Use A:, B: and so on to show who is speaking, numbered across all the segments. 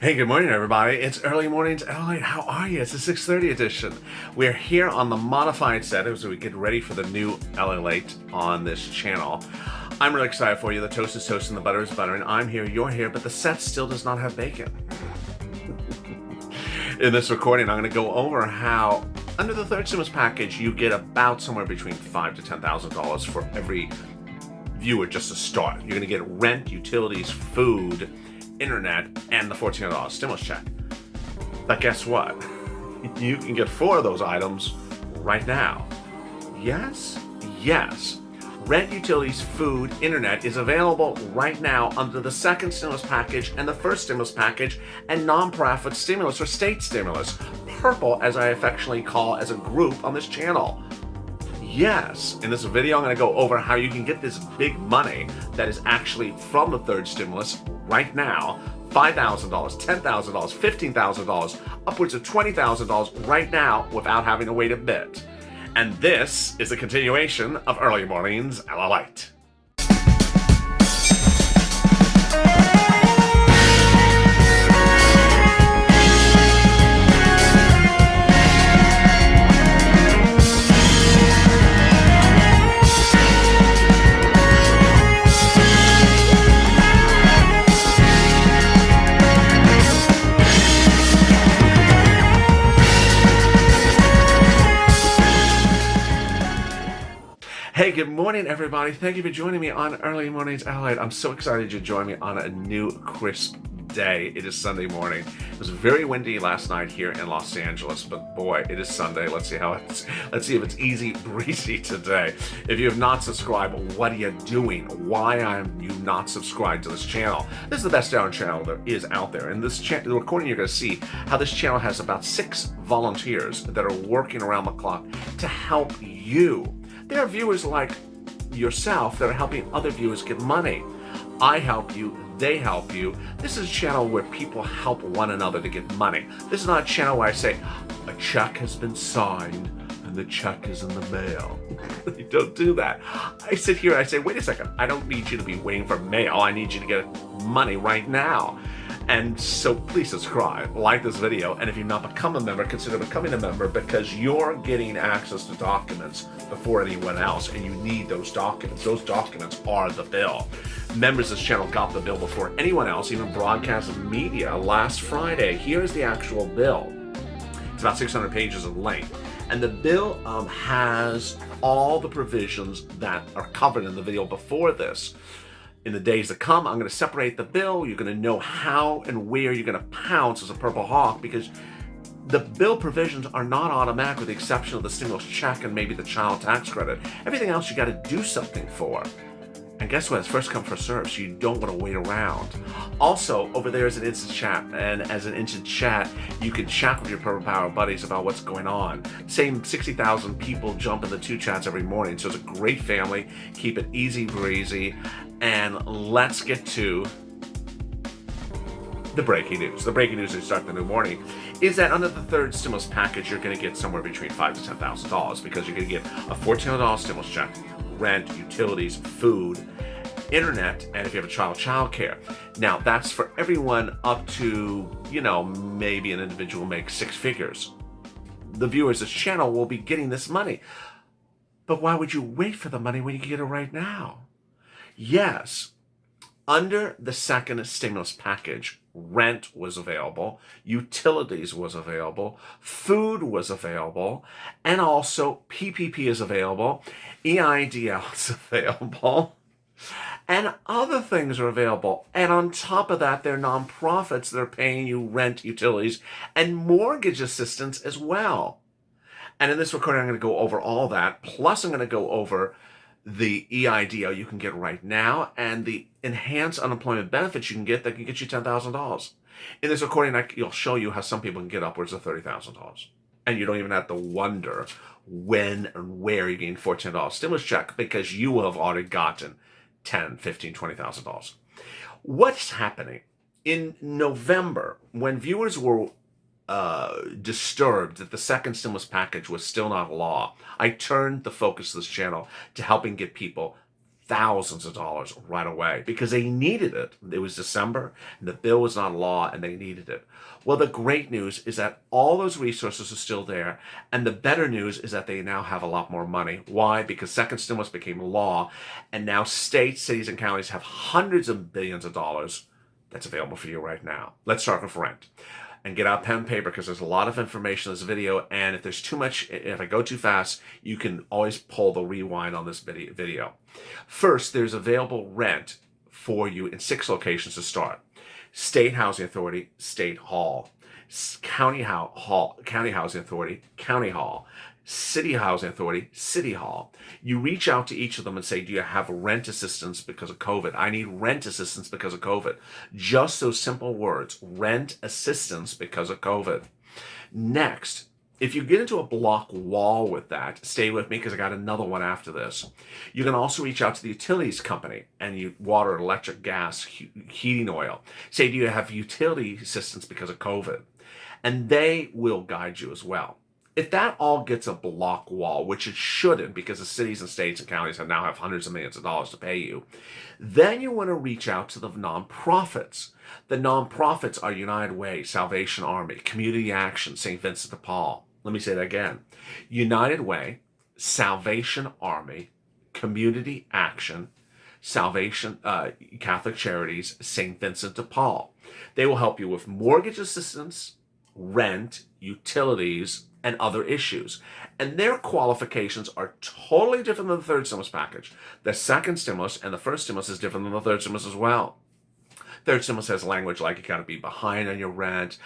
A: Hey, good morning, everybody. It's early mornings. LALATE, how are you? It's the 6:30 edition. We're here on the modified set as we get ready for the new LALATE on this channel. I'm really excited for you. The toast is toast and the butter is butter, and I'm here, you're here, but the set still does not have bacon. In this recording, I'm going to go over how, under the third stimulus package, you get about somewhere between $5,000 to $10,000 for every viewer just to start. You're going to get rent, utilities, food, internet, and the $1,400 stimulus check. But guess what? You can get 4 of those items right now. Yes? Yes. Rent, utilities, food, internet is available right now under the second stimulus package and the first stimulus package and nonprofit stimulus or state stimulus. Purple, as I affectionately call as a group on this channel. Yes, in this video I'm going to go over how you can get this big money that is actually from the third stimulus right now. $5,000, $10,000, $15,000, upwards of $20,000 right now without having to wait a bit. And this is a continuation of Early Mornings LALATE. Hey, good morning, everybody. Thank you for joining me on Early Mornings LALATE. I'm so excited you joined me on a new crisp day. It is Sunday morning. It was very windy last night here in Los Angeles, but boy, it is Sunday. Let's see if it's easy breezy today. If you have not subscribed, what are you doing? Why are you not subscribed to this channel? This is the best darn channel there is out there. In this the recording, you're going to see how this channel has about 6 volunteers that are working around the clock to help you. There are viewers like yourself that are helping other viewers get money. I help you, they help you. This is a channel where people help one another to get money. This is not a channel where I say, a check has been signed and the check is in the mail. You don't do that. I sit here and I say, wait a second, I don't need you to be waiting for mail. I need you to get money right now. And so please subscribe, like this video, and if you've not become a member, consider becoming a member because you're getting access to documents before anyone else, and you need those documents. Those documents are the bill. Members of this channel got the bill before anyone else, even broadcast media, last Friday. Here's the actual bill. It's about 600 pages in length. And the bill has all the provisions that are covered in the video before this. In the days to come, I'm going to separate the bill. You're going to know how and where you're going to pounce as a Purple Hawk because the bill provisions are not automatic with the exception of the stimulus check and maybe the child tax credit. Everything else you got to do something for. And guess what? It's first come, first served, so you don't want to wait around. Also, over there is an instant chat, and as an instant chat, you can chat with your Purple Power buddies about what's going on. Same 60,000 people jump in the 2 chats every morning, so it's a great family. Keep it easy breezy, and let's get to the breaking news. The breaking news as we start the new morning is that under the third stimulus package, you're going to get somewhere between $5,000 to $10,000 because you're going to get a $1,400 stimulus check, rent, utilities, food, internet, and if you have a child care. Now, that's for everyone up to, maybe an individual makes 6 figures. The viewers of this channel will be getting this money. But why would you wait for the money when you can get it right now? Yes, under the second stimulus package, rent was available, utilities was available, food was available, and also PPP is available, EIDL is available, and other things are available. And on top of that, there are nonprofits that are paying you rent, utilities, and mortgage assistance as well. And in this recording, I'm going to go over all that, plus I'm going to go over the EIDL you can get right now and the enhanced unemployment benefits you can get that can get you $10,000. In this recording, I'll show you how some people can get upwards of $30,000. And you don't even have to wonder when and where you're getting $1,400 stimulus check because you will have already gotten $10,000, $15,000, $20,000. What's happening? In November, when viewers were disturbed that the second stimulus package was still not law, I turned the focus of this channel to helping get people thousands of dollars right away because they needed it. It was December and the bill was not law and they needed it. Well, the great news is that all those resources are still there. And the better news is that they now have a lot more money. Why? Because second stimulus became law and now states, cities, and counties have hundreds of billions of dollars that's available for you right now. Let's start with rent. And get out pen and paper because there's a lot of information in this video, and if there's too much, if I go too fast, you can always pull the rewind on this video. First, there's available rent for you in 6 locations to start. State Housing Authority, State Hall. County Housing Authority, County Hall. City Housing Authority, City Hall. You reach out to each of them and say, do you have rent assistance because of COVID? I need rent assistance because of COVID. Just those simple words, rent assistance because of COVID. Next, if you get into a block wall with that, stay with me because I got another one after this. You can also reach out to the utilities company and you water, electric, gas, heating oil. Say, do you have utility assistance because of COVID? And they will guide you as well. If that all gets a block wall, which it shouldn't because the cities and states and counties now have hundreds of millions of dollars to pay you, then you want to reach out to the nonprofits. The nonprofits are United Way, Salvation Army, Community Action, St. Vincent de Paul. Let me say that again. United Way, Salvation Army, Community Action, Salvation, Catholic Charities, St. Vincent de Paul. They will help you with mortgage assistance, rent, utilities, and other issues. And their qualifications are totally different than the third stimulus package. The second stimulus and the first stimulus is different than the third stimulus as well. Third stimulus has language like you got to be behind on your rent.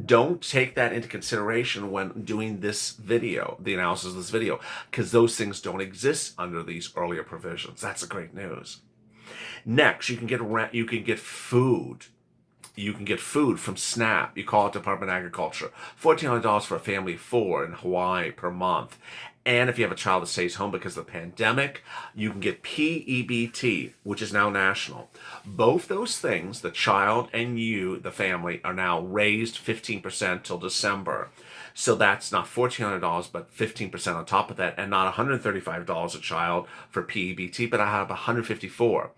A: Don't take that into consideration when doing this video, the analysis of this video, because those things don't exist under these earlier provisions. That's the great news. Next, you can get rent, you can get food. You can get food from SNAP. You call it Department of Agriculture. $1,400 for a family of 4 in Hawaii per month. And if you have a child that stays home because of the pandemic, you can get PEBT, which is now national. Both those things, the child and you, the family, are now raised 15% till December. So that's not $1,400, but 15% on top of that, and not $135 a child for PEBT, but I have $154.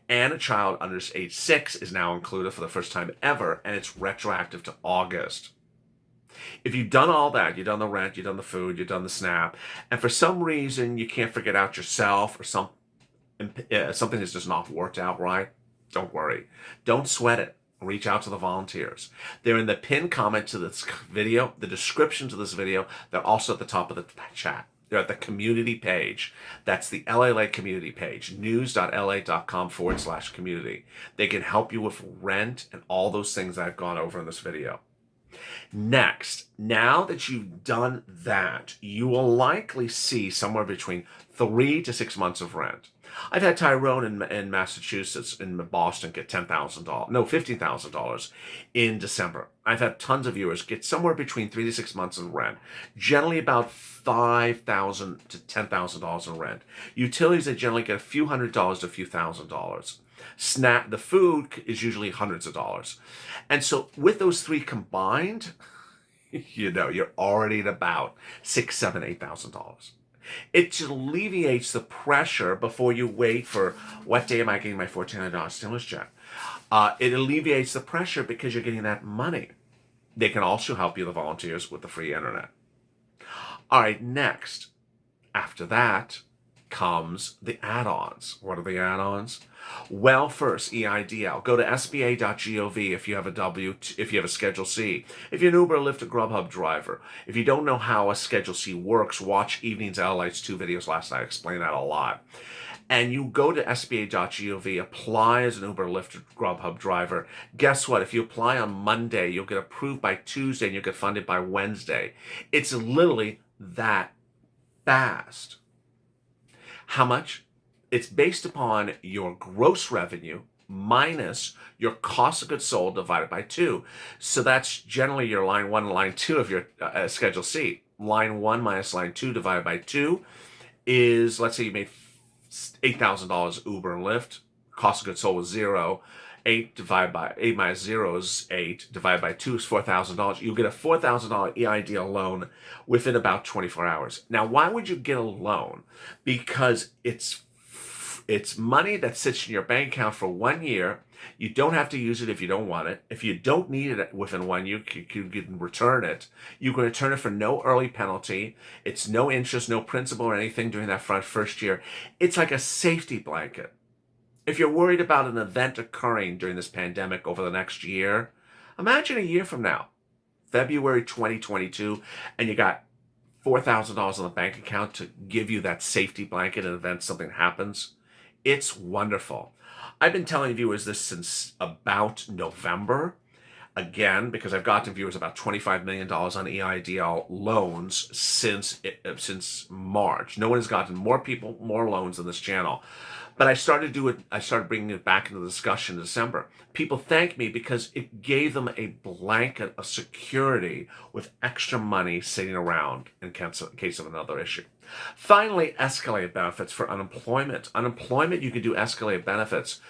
A: And a child under age 6 is now included for the first time ever, and it's retroactive to August. If you've done all that, you've done the rent, you've done the food, you've done the SNAP, and for some reason you can't figure it out yourself or something has just not worked out right, don't worry. Don't sweat it. Reach out to the volunteers. They're in the pinned comment to this video, the description to this video. They're also at the top of the chat. They're at the community page. That's the LALATE community page, news.la.com/community. They can help you with rent and all those things I've gone over in this video. Next, now that you've done that, you will likely see somewhere between 3 to 6 months of rent. I've had Tyrone in Massachusetts, in Boston, get $15,000 in December. I've had tons of viewers get somewhere between 3 to 6 months of rent, generally about $5,000 to $10,000 in rent. Utilities, they generally get a few $100s to a few $1,000s. SNAP, the food is usually hundreds of dollars. And so with those three combined, you're already at about $6,000, $7,000, $8,000. It just alleviates the pressure before you wait for what day am I getting my $1,400 stimulus check. It alleviates the pressure because you're getting that money. They can also help you, the volunteers, with the free internet. All right, next, after that comes the add-ons. What are the add-ons? Well, first, EIDL. Go to sba.gov if you have if you have a Schedule C. If you're an Uber, Lyft, or Grubhub driver. If you don't know how a Schedule C works, watch Evening's LALATE's 2 videos last night. I explained that a lot. And you go to sba.gov, apply as an Uber, Lyft, or Grubhub driver. Guess what? If you apply on Monday, you'll get approved by Tuesday, and you'll get funded by Wednesday. It's literally that fast. How much? It's based upon your gross revenue minus your cost of goods sold divided by 2. So that's generally your line 1 and line 2 of your Schedule C. Line 1 minus line 2 divided by 2 is, let's say you made $8,000 Uber and Lyft. Cost of goods sold was 0. 8 minus 0 is 8. Divided by 2 is $4,000. You'll get a $4,000 EIDL loan within about 24 hours. Now, why would you get a loan? Because it's It's money that sits in your bank account for 1 year. You don't have to use it if you don't want it. If you don't need it within 1 year, you can return it. You can return it for no early penalty. It's no interest, no principal or anything during that first year. It's like a safety blanket. If you're worried about an event occurring during this pandemic over the next year, imagine a year from now, February 2022, and you got $4,000 in the bank account to give you that safety blanket in the event something happens. It's wonderful. I've been telling viewers this since about November, again, because I've gotten viewers about $25 million on EIDL loans since March. No one has gotten more loans on this channel. But I started bringing it back into the discussion in December. People thank me because it gave them a blanket of security with extra money sitting around in case of another issue. Finally, escalated benefits for unemployment. Unemployment, you can do escalated benefits.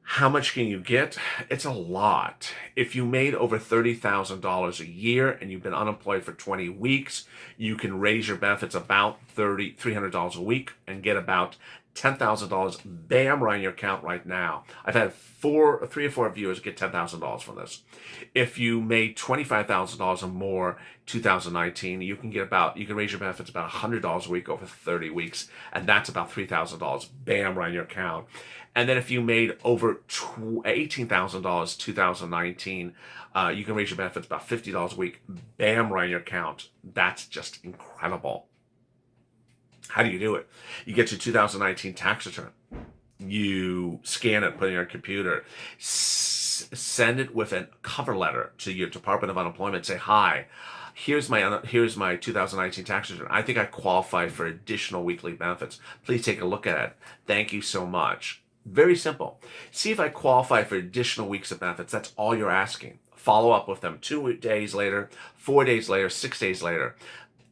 A: How much can you get? It's a lot. If you made over $30,000 a year and you've been unemployed for 20 weeks, you can raise your benefits about $300 a week and get about $10,000, bam, right in your account right now. I've had 3 or 4 viewers get $10,000 from this. If you made $25,000 or more 2019, you can raise your benefits about $100 a week over 30 weeks, and that's about $3,000, bam, right in your account. And then if you made over $18,000 2019, you can raise your benefits about $50 a week, bam, right in your account. That's just incredible. How do you do it? You get your 2019 tax return. You scan it, put it in your computer, send it with a cover letter to your Department of Unemployment. Say, hi, here's my 2019 tax return. I think I qualify for additional weekly benefits. Please take a look at it. Thank you so much. Very simple. See if I qualify for additional weeks of benefits. That's all you're asking. Follow up with them 2 days later, 4 days later, 6 days later.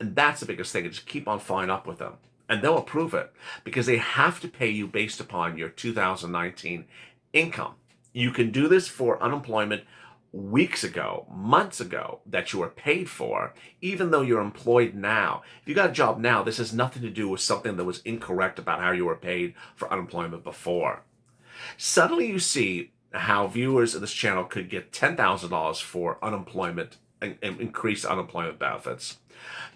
A: And that's the biggest thing. Just keep on following up with them. And they'll approve it because they have to pay you based upon your 2019 income. You can do this for unemployment weeks ago, months ago, that you were paid for, even though you're employed now. If you got a job now, this has nothing to do with something that was incorrect about how you were paid for unemployment before. Suddenly you see how viewers of this channel could get $10,000 for unemployment and increased unemployment benefits,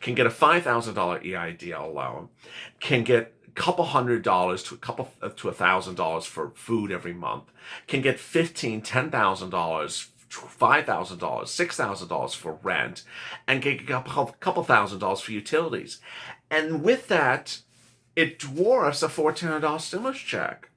A: can get a $5,000 EIDL loan, can get a couple $100 to $1,000 for food every month, can get $10,000, $5,000, $6,000 for rent, and get a couple $1,000 for utilities. And with that, it dwarfs a $1,400 stimulus check.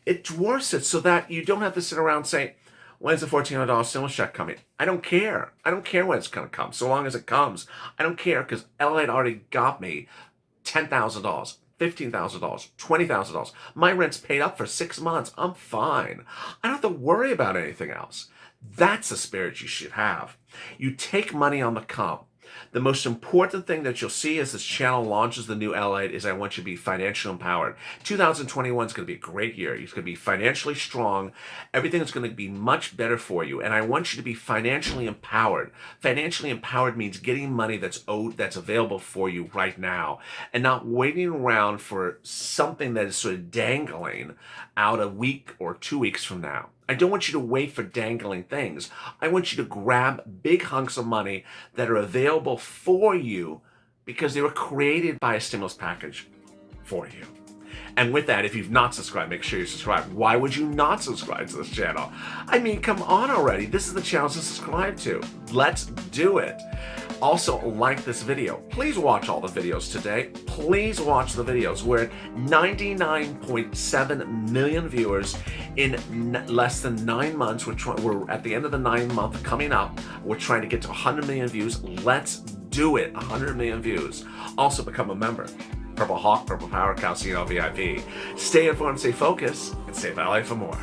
A: It dwarfs it so that you don't have to sit around saying, when's the $1,400 stimulus check coming? I don't care. I don't care when it's going to come. So long as it comes, I don't care because LALATE already got me $10,000, $15,000, $20,000. My rent's paid up for 6 months. I'm fine. I don't have to worry about anything else. That's the spirit you should have. You take money on the come. The most important thing that you'll see as this channel launches the new LALATE is I want you to be financially empowered. 2021 is going to be a great year. It's going to be financially strong. Everything is going to be much better for you. And I want you to be financially empowered. Financially empowered means getting money that's available for you right now and not waiting around for something that is sort of dangling out a week or 2 weeks from now. I don't want you to wait for dangling things. I want you to grab big hunks of money that are available for you because they were created by a stimulus package for you. And with that, if you've not subscribed, make sure you subscribe. Why would you not subscribe to this channel? I mean, come on already. This is the channel to subscribe to. Let's do it. Also, like this video. Please watch all the videos today. Please watch the videos. We're at 99.7 million viewers in less than 9 months. We're at the end of the 9th month coming up. We're trying to get to 100 million views. Let's do it. 100 million views. Also, become a member. Purple Hawk, Purple Power, Calcino VIP. Stay informed, stay focused, and stay LA for more.